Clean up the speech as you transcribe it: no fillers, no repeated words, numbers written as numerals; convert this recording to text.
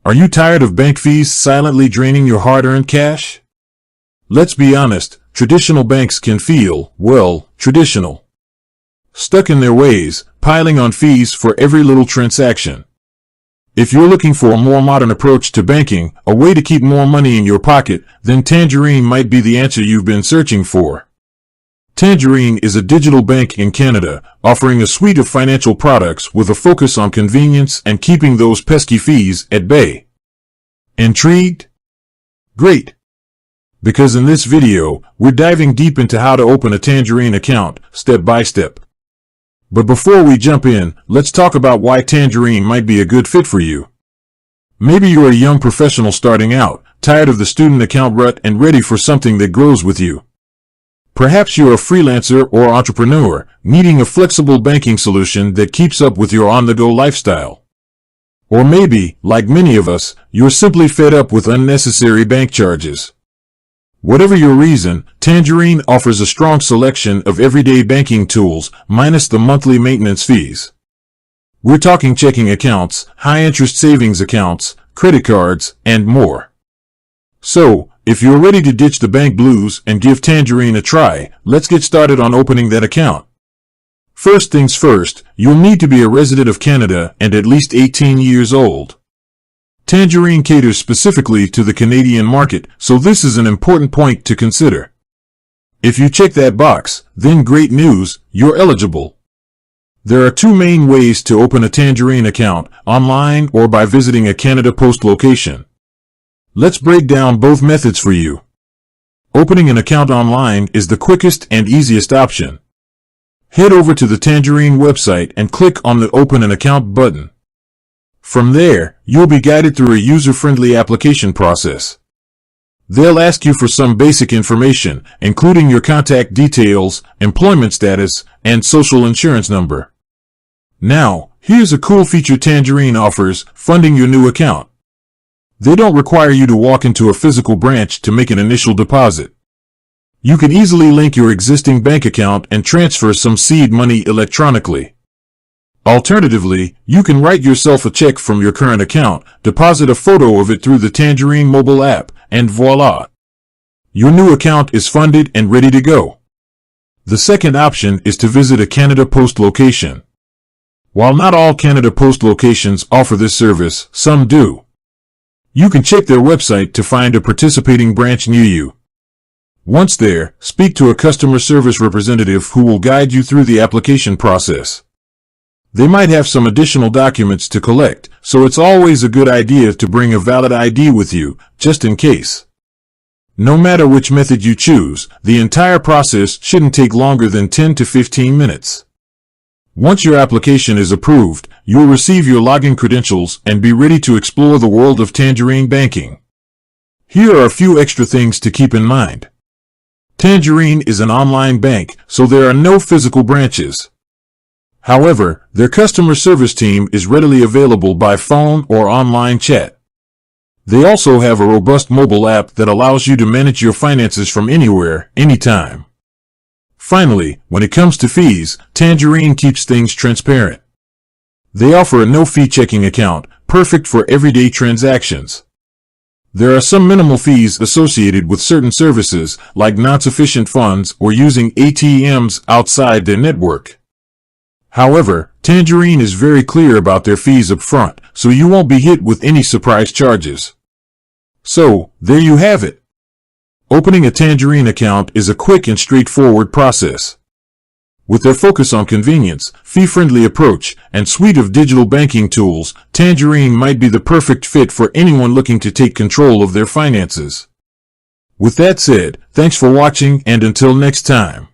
Are you tired of bank fees silently draining your hard-earned cash? Let's be honest, traditional banks can feel, well, traditional. Stuck in their ways, piling on fees for every little transaction. If you're looking for a more modern approach to banking, a way to keep more money in your pocket, then Tangerine might be the answer you've been searching for. Tangerine is a digital bank in Canada, offering a suite of financial products with a focus on convenience and keeping those pesky fees at bay. Intrigued? Great! Because in this video, we're diving deep into how to open a Tangerine account, step by step. But before we jump in, let's talk about why Tangerine might be a good fit for you. Maybe you're a young professional starting out, tired of the student account rut and ready for something that grows with you. Perhaps you're a freelancer or entrepreneur, needing a flexible banking solution that keeps up with your on-the-go lifestyle. Or maybe, like many of us, you're simply fed up with unnecessary bank charges. Whatever your reason, Tangerine offers a strong selection of everyday banking tools, minus the monthly maintenance fees. We're talking checking accounts, high-interest savings accounts, credit cards, and more. So, if you're ready to ditch the bank blues and give Tangerine a try, let's get started on opening that account. First things first, you'll need to be a resident of Canada and at least 18 years old. Tangerine caters specifically to the Canadian market, so this is an important point to consider. If you check that box, then great news, you're eligible. There are two main ways to open a Tangerine account, online or by visiting a Canada Post location. Let's break down both methods for you. Opening an account online is the quickest and easiest option. Head over to the Tangerine website and click on the Open an Account button. From there, you'll be guided through a user-friendly application process. They'll ask you for some basic information, including your contact details, employment status, and social insurance number. Now, here's a cool feature Tangerine offers, funding your new account. They don't require you to walk into a physical branch to make an initial deposit. You can easily link your existing bank account and transfer some seed money electronically. Alternatively, you can write yourself a check from your current account, deposit a photo of it through the Tangerine mobile app, and voila! Your new account is funded and ready to go. The second option is to visit a Canada Post location. While not all Canada Post locations offer this service, some do. You can check their website to find a participating branch near you. Once there, speak to a customer service representative who will guide you through the application process. They might have some additional documents to collect, so it's always a good idea to bring a valid ID with you, just in case. No matter which method you choose, the entire process shouldn't take longer than 10 to 15 minutes. Once your application is approved, you'll receive your login credentials and be ready to explore the world of Tangerine banking. Here are a few extra things to keep in mind. Tangerine is an online bank, so there are no physical branches. However, their customer service team is readily available by phone or online chat. They also have a robust mobile app that allows you to manage your finances from anywhere, anytime. Finally, when it comes to fees, Tangerine keeps things transparent. They offer a no-fee checking account, perfect for everyday transactions. There are some minimal fees associated with certain services, like non-sufficient funds or using ATMs outside their network. However, Tangerine is very clear about their fees up front, so you won't be hit with any surprise charges. So, there you have it. Opening a Tangerine account is a quick and straightforward process. With their focus on convenience, fee-friendly approach, and suite of digital banking tools, Tangerine might be the perfect fit for anyone looking to take control of their finances. With that said, thanks for watching and until next time.